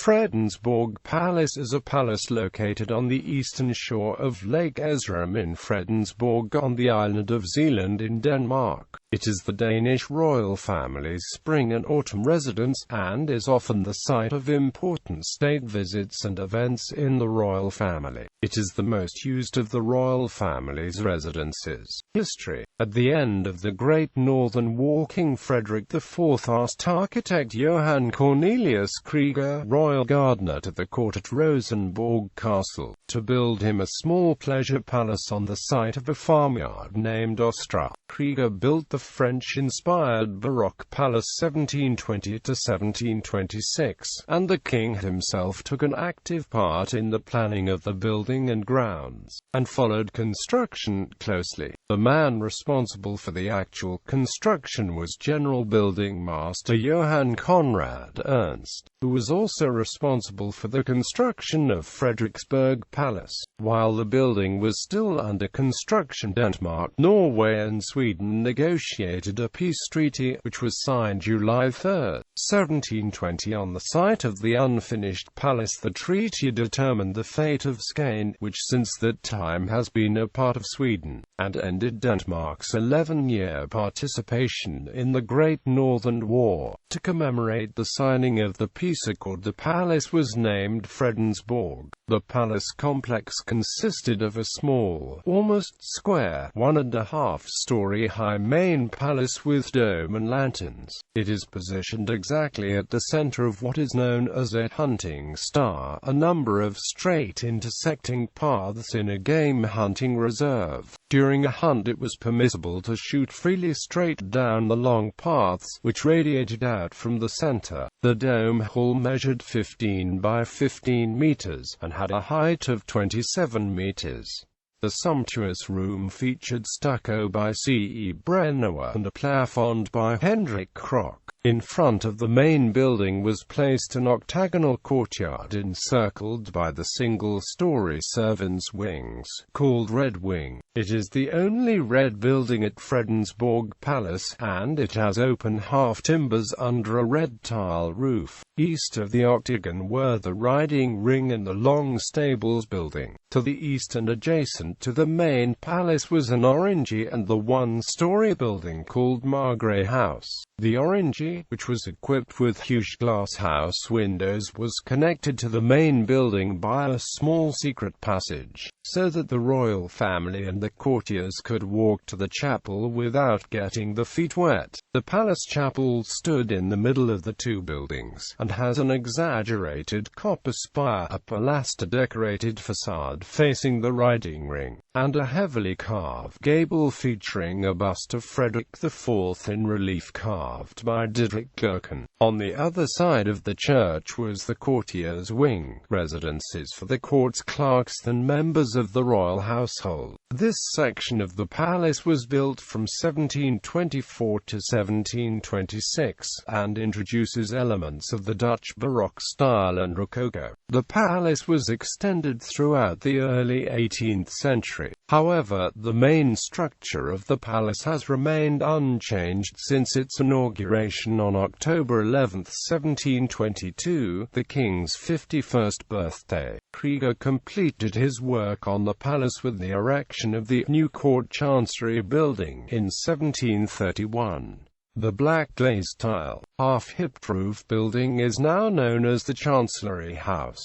Fredensborg Palace is a palace located on the eastern shore of Lake Esrum in Fredensborg on the island of Zealand in Denmark. It is the Danish Royal Family's spring and autumn residence, and is often the site of important state visits and events in the royal family. It is the most used of the royal family's residences. History. At the end of the Great Northern War, King Frederick IV asked architect Johan Cornelius Krieger, royal gardener to the court at Rosenborg Castle, to build him a small pleasure palace on the site of a farmyard named Ostra. Krieger built the French-inspired Baroque palace 1720–1726, and the king himself took an active part in the planning of the building and grounds, and followed construction closely. The man responsible for the actual construction was General Building Master Johann Conrad Ernst, who was also responsible for the construction of Fredensborg Palace. While the building was still under construction, Denmark, Norway and Sweden negotiated a peace treaty, which was signed July 3, 1720 on the site of the unfinished palace. The treaty determined the fate of Skåne, which since that time has been a part of Sweden, and ended Denmark's 11-year participation in the Great Northern War. To commemorate the signing of the peace accord, the palace was named Fredensborg. The palace complex consisted of a small, almost square, 1.5-story high main palace with dome and lanterns. It is positioned exactly at the center of what is known as a hunting star, a number of straight intersecting paths in a game hunting reserve. During a hunt, it was permissible to shoot freely straight down the long paths, which radiated out from the center. The dome hall measured 15 by 15 meters, and had a height of 27 meters. The sumptuous room featured stucco by C.E. Brennauer and a plafond by Hendrik Krok. In front of the main building was placed an octagonal courtyard encircled by the single-story servants' wings, called Red Wing. It is the only red building at Fredensborg Palace, and it has open half-timbers under a red tile roof. East of the octagon were the riding ring and the long stables building. To the east and adjacent to the main palace was an orangery and the one-story building called Margrave House. The orangery, which was equipped with huge glass-house windows, was connected to the main building by a small secret passage, so that the royal family and the courtiers could walk to the chapel without getting their feet wet. The palace chapel stood in the middle of the two buildings, and has an exaggerated copper spire, a pilaster-decorated facade facing the riding ring, and a heavily carved gable featuring a bust of Frederick IV in relief carved by Didrik Gherkin. On the other side of the church was the courtiers' wing, residences for the court's clerks and members of the royal household. This section of the palace was built from 1724 to 1726, and introduces elements of the Dutch Baroque style and Rococo. The palace was extended throughout the early 18th century. However, the main structure of the palace has remained unchanged since its inauguration on October 11, 1722, the king's 51st birthday. Krieger completed his work on the palace with the erection of the new court chancery building in 1731. The black glazed tile, half-hipped roof building is now known as the Chancellery House.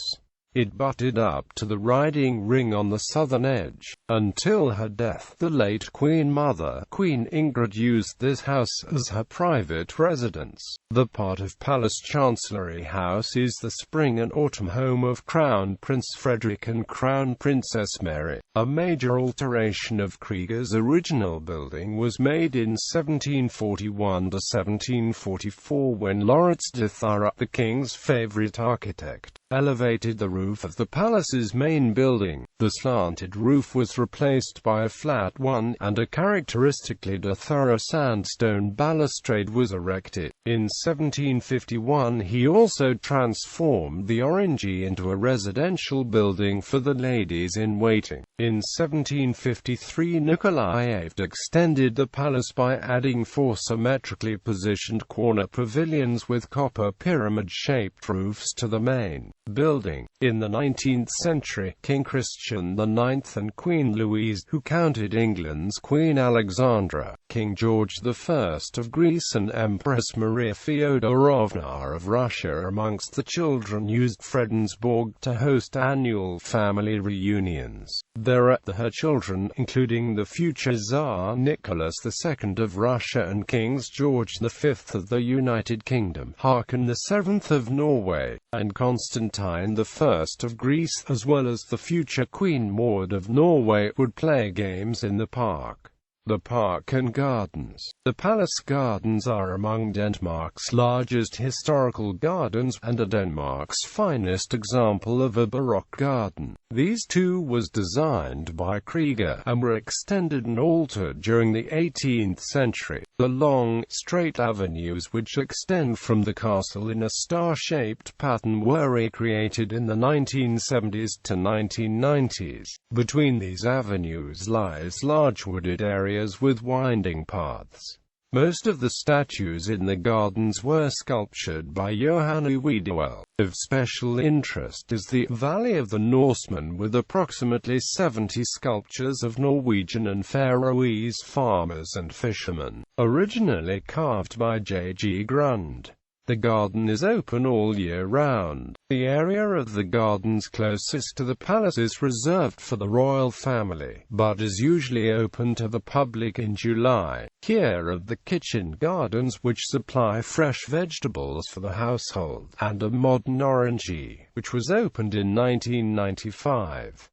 It butted up to the riding ring on the southern edge. Until her death, the late Queen Mother, Queen Ingrid, used this house as her private residence. The part of Palace Chancellery House is the spring and autumn home of Crown Prince Frederick and Crown Princess Mary. A major alteration of Krieger's original building was made in 1741 to 1744 when Laurits de Thurah, the king's favorite architect, elevated the roof of the palace's main building. The slanted roof was replaced by a flat one, and a characteristically de Thurah sandstone balustrade was erected. In 1751 he also transformed the Orangery into a residential building for the ladies-in-waiting. In 1753 Nikolai VIII extended the palace by adding 4 symmetrically positioned corner pavilions with copper pyramid-shaped roofs to the main building. In the 19th century, King Christian IX and Queen Louise, who counted England's Queen Alexandra, King George I of Greece and Empress Maria Feodorovna of Russia amongst the children, used Fredensborg to host annual family reunions. There her children, including the future Tsar Nicholas II of Russia and Kings George V of the United Kingdom, Haakon VII of Norway, and Constantine I of Greece, as well as the future Queen Maud of Norway, would play games in the park. The park and gardens. The palace gardens are among Denmark's largest historical gardens, and are Denmark's finest example of a Baroque garden. These too was designed by Krieger, and were extended and altered during the 18th century. The long, straight avenues which extend from the castle in a star-shaped pattern were recreated in the 1970s to 1990s. Between these avenues lies large wooded areas with winding paths. Most of the statues in the gardens were sculptured by Johan Uwedewell. Of special interest is the Valley of the Norsemen, with approximately 70 sculptures of Norwegian and Faroese farmers and fishermen, originally carved by J.G. Grund. The garden is open all year round. The area of the gardens closest to the palace is reserved for the royal family, but is usually open to the public in July. Here are the kitchen gardens, which supply fresh vegetables for the household, and a modern orangery, which was opened in 1995.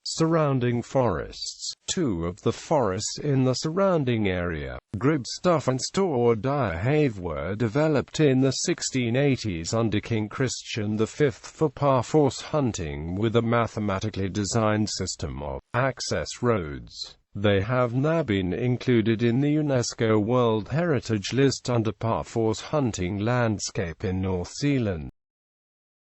Surrounding forests. 2 of the forests in the surrounding area, Gribstoff and Store Have, were developed in the 1680s under King Christian V for par-force hunting with a mathematically designed system of access roads. They have now been included in the UNESCO World Heritage List under par-force hunting landscape in North Zealand.